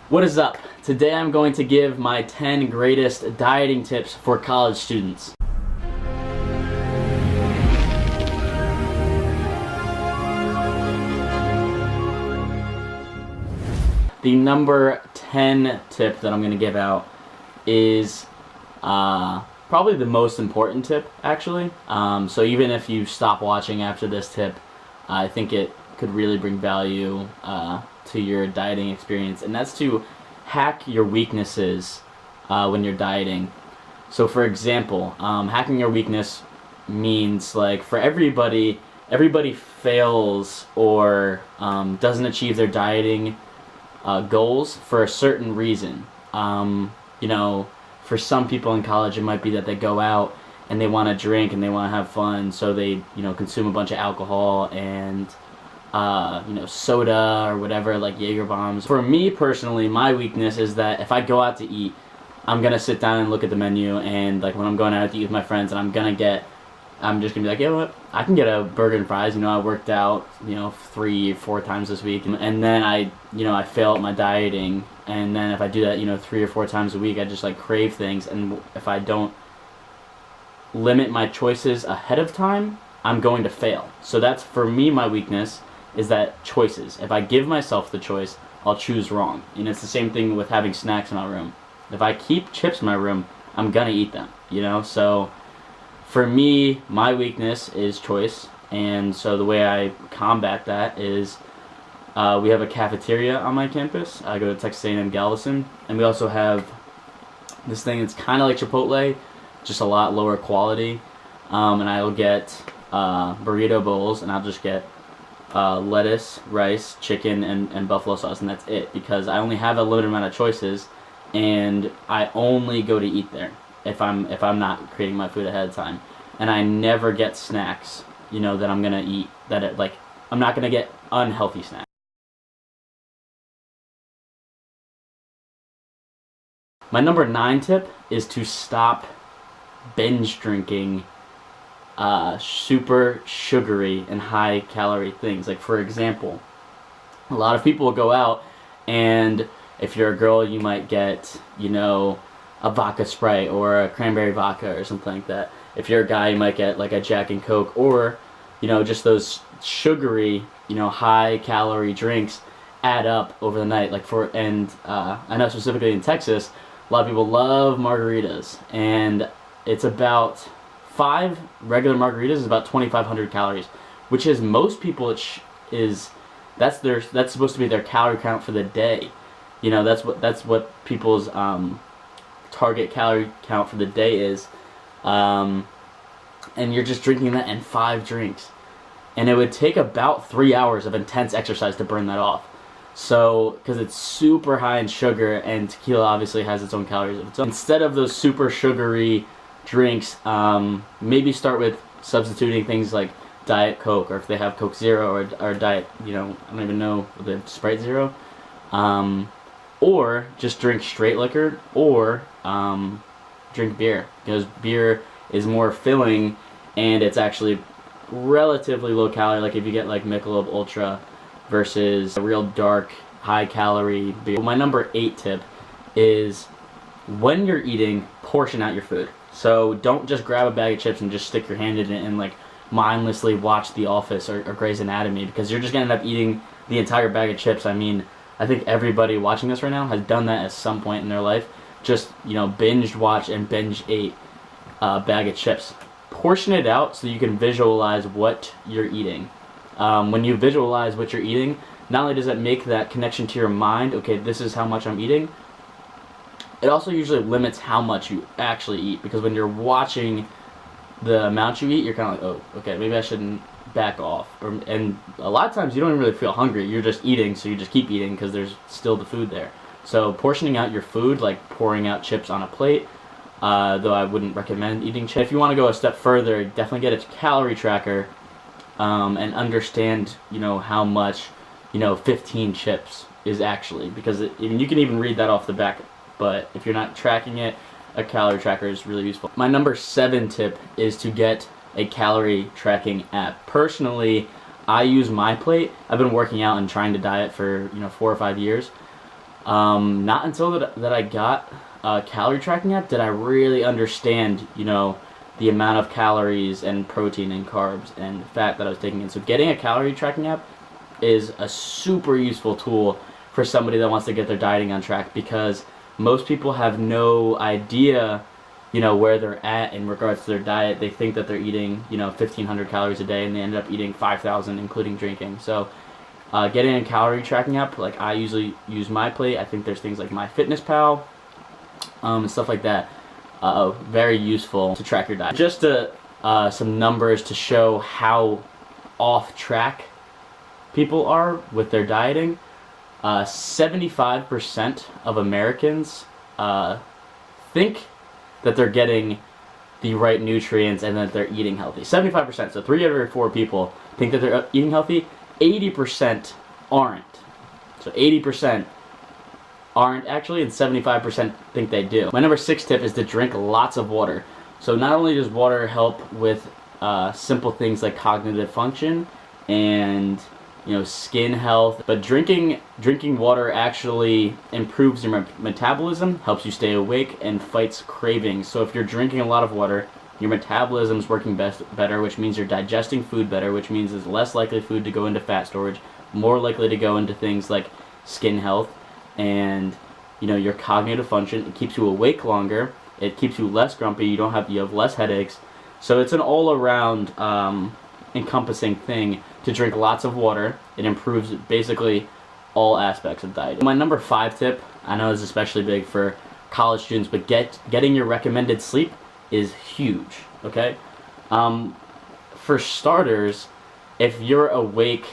What is up? Today I'm going to give my 10 greatest dieting tips for college students. The number 10 tip that I'm going to give out is probably the most important tip, actually. So even if you stop watching after this tip, I think it could really bring value to your dieting experience, and that's to hack your weaknesses when you're dieting. So for example, hacking your weakness means, like, for everybody fails or doesn't achieve their dieting goals for a certain reason. For some people in college, it might be that they go out and they want to drink and they want to have fun, so they consume a bunch of alcohol and soda or whatever, like Jaeger bombs. For me personally, my weakness is that if I go out to eat, I'm gonna sit down and look at the menu, and like when I'm going out to eat with my friends, and I'm just gonna be like, you know what, I can get a burger and fries. I worked out 3-4 times this week, and then I fail at my dieting, and then if I do that 3 or 4 times a week, I just like crave things, and if I don't limit my choices ahead of time, I'm going to fail. So that's, for me, my weakness is that choices. If I give myself the choice, I'll choose wrong. And it's the same thing with having snacks in my room. If I keep chips in my room, I'm gonna eat them, So for me, my weakness is choice, and so the way I combat that is we have a cafeteria on my campus. I go to Texas A&M Galveston, and we also have this thing that's kind of like Chipotle, just a lot lower quality, and I'll get burrito bowls, and I'll just get lettuce, rice, chicken, and buffalo sauce, and that's it, because I only have a limited amount of choices, and I only go to eat there if I'm not creating my food ahead of time, and I never get snacks that I'm gonna eat I'm not gonna get unhealthy snacks. My number 9 tip is to stop binge drinking super sugary and high calorie things. Like, for example, a lot of people will go out, and if you're a girl, you might get a vodka Sprite or a cranberry vodka or something like that. If you're a guy, you might get like a Jack and Coke, or just those sugary high calorie drinks add up over the night. I know specifically in Texas, a lot of people love margaritas, and it's about 5 regular margaritas is about 2,500 calories, which is, most people that's supposed to be their calorie count for the day. That's what people's target calorie count for the day is, and you're just drinking that in 5 drinks, and it would take about 3 hours of intense exercise to burn that off. So, because it's super high in sugar, and tequila obviously has its own calories of its own. Instead of those super sugary drinks, maybe start with substituting things like Diet Coke, or if they have Coke Zero, or Diet, I don't even know, the Sprite Zero, or just drink straight liquor, or drink beer, because beer is more filling, and it's actually relatively low calorie. Like if you get like Michelob Ultra versus a real dark, high calorie beer. My number 8 tip is, when you're eating, portion out your food. So don't just grab a bag of chips and just stick your hand in it and like mindlessly watch The Office or Grey's Anatomy, because you're just gonna end up eating the entire bag of chips. I mean, I think everybody watching this right now has done that at some point in their life. Just binge watch and binge ate a bag of chips. Portion it out so you can visualize what you're eating. When you visualize what you're eating, not only does that make that connection to your mind, okay, this is how much I'm eating, it also usually limits how much you actually eat, because when you're watching the amount you eat, you're kind of like, oh, okay, maybe I shouldn't back off. And a lot of times you don't even really feel hungry, you're just eating, so you just keep eating because there's still the food there. So portioning out your food, like pouring out chips on a plate, though I wouldn't recommend eating chips. If you want to go a step further, definitely get a calorie tracker, and understand how much 15 chips is actually, because you can even read that off the back, but if you're not tracking it, a calorie tracker is really useful. My number 7 tip is to get a calorie tracking app. Personally, I use MyPlate. I've been working out and trying to diet for 4 or 5 years. Not until that I got a calorie tracking app did I really understand, the amount of calories and protein and carbs and fat that I was taking in. So getting a calorie tracking app is a super useful tool for somebody that wants to get their dieting on track, because most people have no idea, where they're at in regards to their diet. They think that they're eating, 1,500 calories a day, and they end up eating 5,000, including drinking. So getting a calorie tracking app, like I usually use MyPlate. I think there's things like MyFitnessPal, and stuff like that. Very useful to track your diet. Just some numbers to show how off track people are with their dieting. 75% of Americans think that they're getting the right nutrients and that they're eating healthy. 75%, so 3 out of 4 people think that they're eating healthy. 80% aren't. So 80% aren't actually, and 75% think they do. My number 6 tip is to drink lots of water. So not only does water help with simple things like cognitive function and skin health, but drinking water actually improves your metabolism, helps you stay awake, and fights cravings. So if you're drinking a lot of water, your metabolism's working better, which means you're digesting food better, which means it's less likely food to go into fat storage, more likely to go into things like skin health and your cognitive function. It keeps you awake longer, it keeps you less grumpy, you have less headaches. So it's an all-around encompassing thing to drink lots of water. It improves basically all aspects of diet. My number 5 tip, I know is especially big for college students, but getting your recommended sleep is huge, okay? For starters, if you're awake,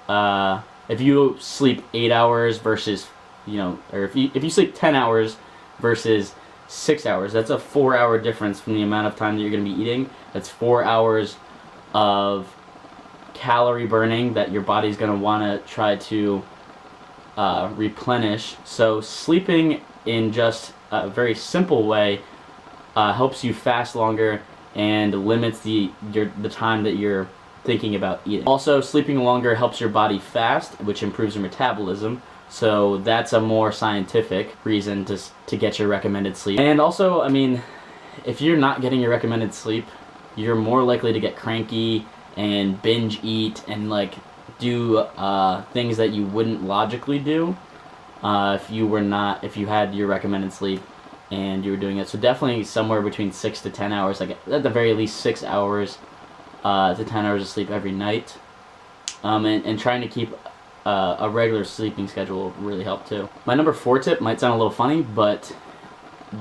if you sleep 8 hours versus, or if you sleep 10 hours versus 6 hours, that's a 4-hour difference from the amount of time that you're going to be eating. That's 4 hours of calorie burning that your body's going to want to try to replenish. So sleeping in just a very simple way helps you fast longer and limits the time that you're thinking about eating. Also, sleeping longer helps your body fast, which improves your metabolism. So that's a more scientific reason to get your recommended sleep. And also, I mean, if you're not getting your recommended sleep, you're more likely to get cranky and binge eat and do things that you wouldn't logically do if you had your recommended sleep and you were doing it. So definitely somewhere between 6 to 10 hours, like at the very least 6 hours to 10 hours of sleep every night, and trying to keep a regular sleeping schedule will really help too. My number 4 tip might sound a little funny, but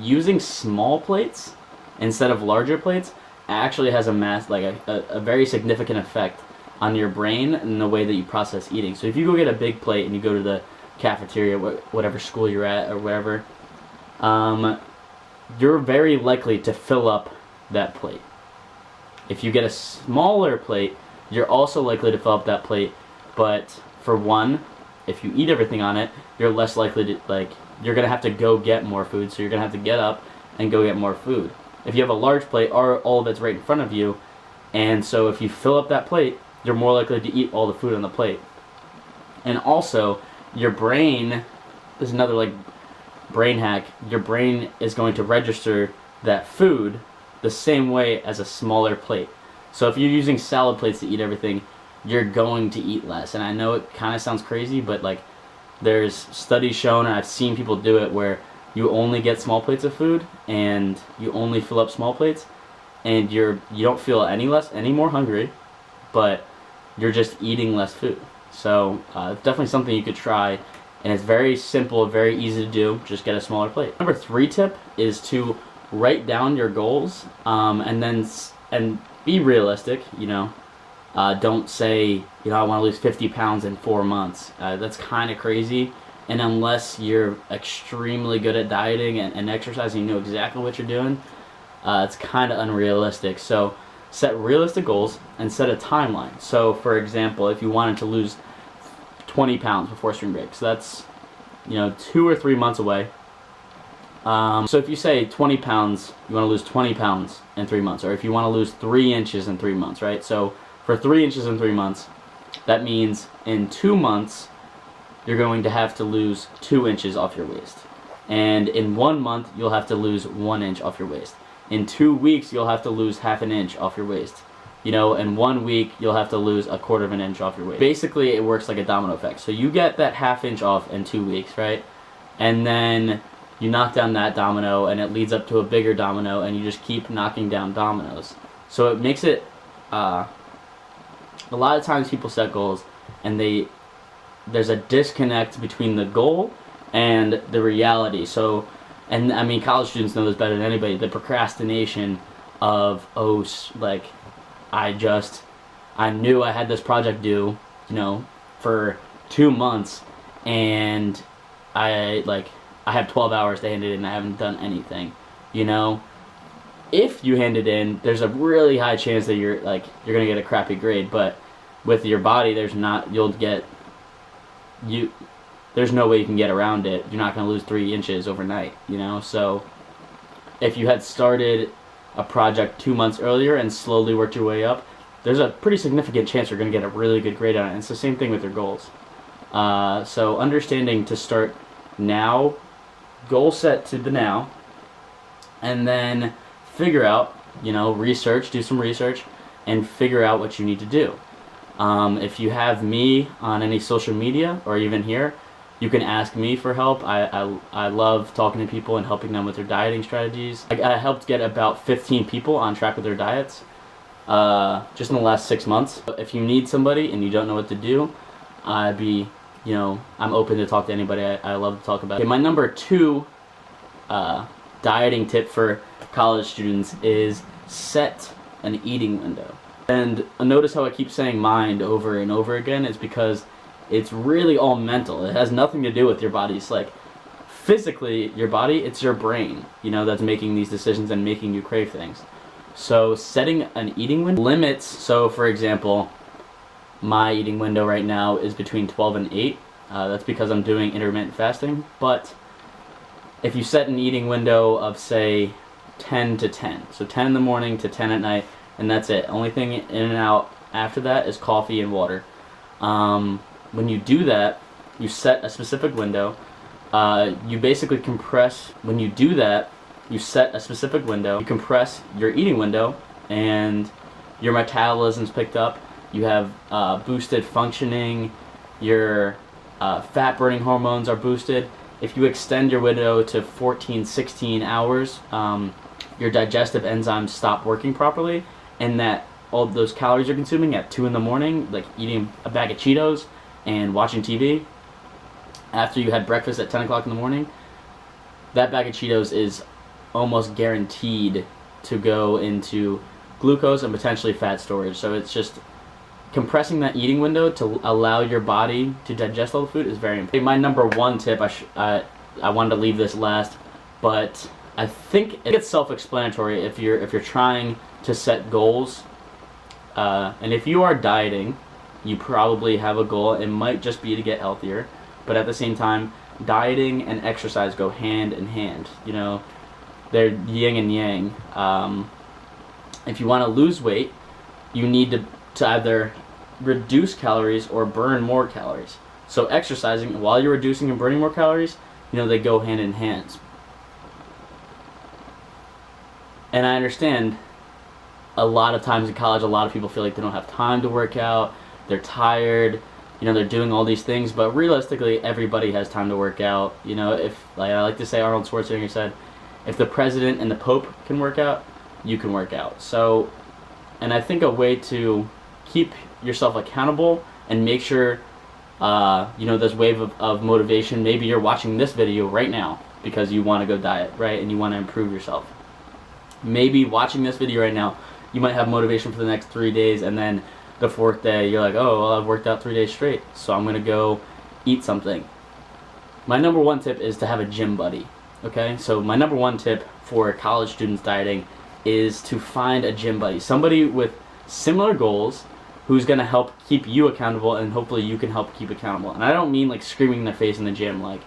using small plates instead of larger plates actually has a very significant effect on your brain and the way that you process eating. So if you go get a big plate and you go to the cafeteria, whatever school you're at or whatever, you're very likely to fill up that plate. If you get a smaller plate, you're also likely to fill up that plate, but for one, if you eat everything on it, you're less likely to, you're going to have to go get more food, so you're going to have to get up and go get more food. If you have a large plate, all of it's right in front of you, and so if you fill up that plate, you're more likely to eat all the food on the plate. And also, your brain, this is another brain hack, your brain is going to register that food the same way as a smaller plate. So if you're using salad plates to eat everything, you're going to eat less. And I know it kind of sounds crazy, but there's studies shown, and I've seen people do it, where you only get small plates of food and you only fill up small plates, and you don't feel any more hungry, but you're just eating less food. So it's definitely something you could try, and it's very simple, very easy to do. Just get a smaller plate. Number 3 tip is to write down your goals, and be realistic. Don't say I want to lose 50 pounds in 4 months. That's kind of crazy. And unless you're extremely good at dieting and exercising, you know exactly what you're doing, it's kind of unrealistic. So set realistic goals and set a timeline. So for example, if you wanted to lose 20 pounds before spring break, so that's 2 or 3 months away. So if you say 20 pounds, you want to lose 20 pounds in 3 months, or if you want to lose 3 inches in 3 months, right? So for 3 inches in 3 months, that means in 2 months, you're going to have to lose 2 inches off your waist. And in 1 month, you'll have to lose 1 inch off your waist. In 2 weeks, you'll have to lose half an inch off your waist. You know, in 1 week, you'll have to lose a quarter of an inch off your waist. Basically, it works like a domino effect. So you get that half inch off in 2 weeks, right? And then you knock down that domino, and it leads up to a bigger domino, and you just keep knocking down dominoes. So it makes it, a lot of times people set goals, and there's a disconnect between the goal and the reality. So, and I mean, college students know this better than anybody, the procrastination of, like, I knew I had this project due, you know, for 2 months, and I have 12 hours to hand it in, and I haven't done anything, you know. If you hand it in, there's a really high chance that you're gonna get a crappy grade, but with your body, there's no way you can get around it. You're not gonna lose 3 inches overnight, you know. So if you had started a project 2 months earlier and slowly worked your way up, there's a pretty significant chance you're going to get a really good grade on it. And it's the same thing with your goals. So understanding to start now, goal set to the now, and then figure out, you know, do some research, and figure out what you need to do. If you have me on any social media or even here, you can ask me for help. I love talking to people and helping them with their dieting strategies. I helped get about 15 people on track with their diets just in the last 6 months. If you need somebody and you don't know what to do, I'm open to talk to anybody. I love to talk about it. Okay, my number 2 dieting tip for college students is set an eating window. And notice how I keep saying mind over and over again. It's because it's really all mental. It has nothing to do with your body's, like, physically, your body, it's your brain, you know, that's making these decisions and making you crave things. So setting an eating window limits, so for example, my eating window right now is between 12 and 8. That's because I'm doing intermittent fasting. But if you set an eating window of, say, 10 to 10, so 10 in the morning to 10 at night, and that's it. Only thing in and out after that is coffee and water. When you do that, you set a specific window. You basically compress. When you do that, you set a specific window. You compress your eating window, and your metabolism's picked up. You have boosted functioning. Your fat burning hormones are boosted. If you extend your window to 14, 16 hours, your digestive enzymes stop working properly, and that all those calories you're consuming at 2 in the morning, like eating a bag of Cheetos and watching TV after you had breakfast at 10 o'clock in the morning, that bag of Cheetos is almost guaranteed to go into glucose and potentially fat storage. So it's just compressing that eating window to allow your body to digest all the food is very important. My number 1 tip, I wanted to leave this last, but I think it's self-explanatory if you're trying to set goals. And if you are dieting, you probably have a goal. It might just be to get healthier, but at the same time, dieting and exercise go hand in hand. You know, they're yin and yang. If you want to lose weight, you need to either reduce calories or burn more calories. So exercising while you're reducing and burning more calories, you know, they go hand in hand. And I understand a lot of times in college, a lot of people feel like they don't have time to work out. They're tired, you know, they're doing all these things, but realistically, everybody has time to work out. You know, if, like I like to say, Arnold Schwarzenegger said, if the president and the Pope can work out, you can work out. So, and I think a way to keep yourself accountable and make sure, you know, this wave of motivation, maybe you're watching this video right now because you want to go diet, right, and you want to improve yourself. Maybe watching this video right now, you might have motivation for the next 3 days, and then the 4th day, you're like, oh, well, I've worked out 3 days straight, so I'm going to go eat something. My number 1 tip is to have a gym buddy, okay? So my number 1 tip for college students dieting is to find a gym buddy, somebody with similar goals who's going to help keep you accountable, and hopefully you can help keep accountable. And I don't mean like screaming in their face in the gym like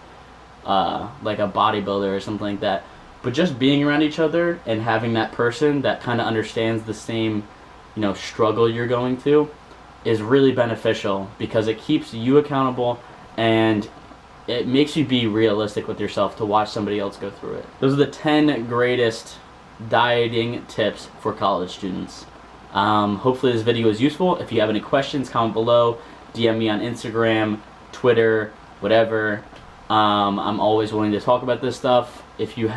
a bodybuilder or something like that, but just being around each other and having that person that kind of understands the same, you know, struggle you're going through is really beneficial because it keeps you accountable and it makes you be realistic with yourself to watch somebody else go through it. Those are the 10 greatest dieting tips for college students. Hopefully this video is useful. If you have any questions, comment below, DM me on Instagram, Twitter, whatever. I'm always willing to talk about this stuff. If you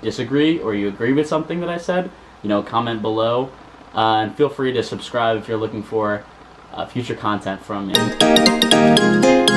disagree or you agree with something that I said, comment below. And feel free to subscribe if you're looking for future content from me.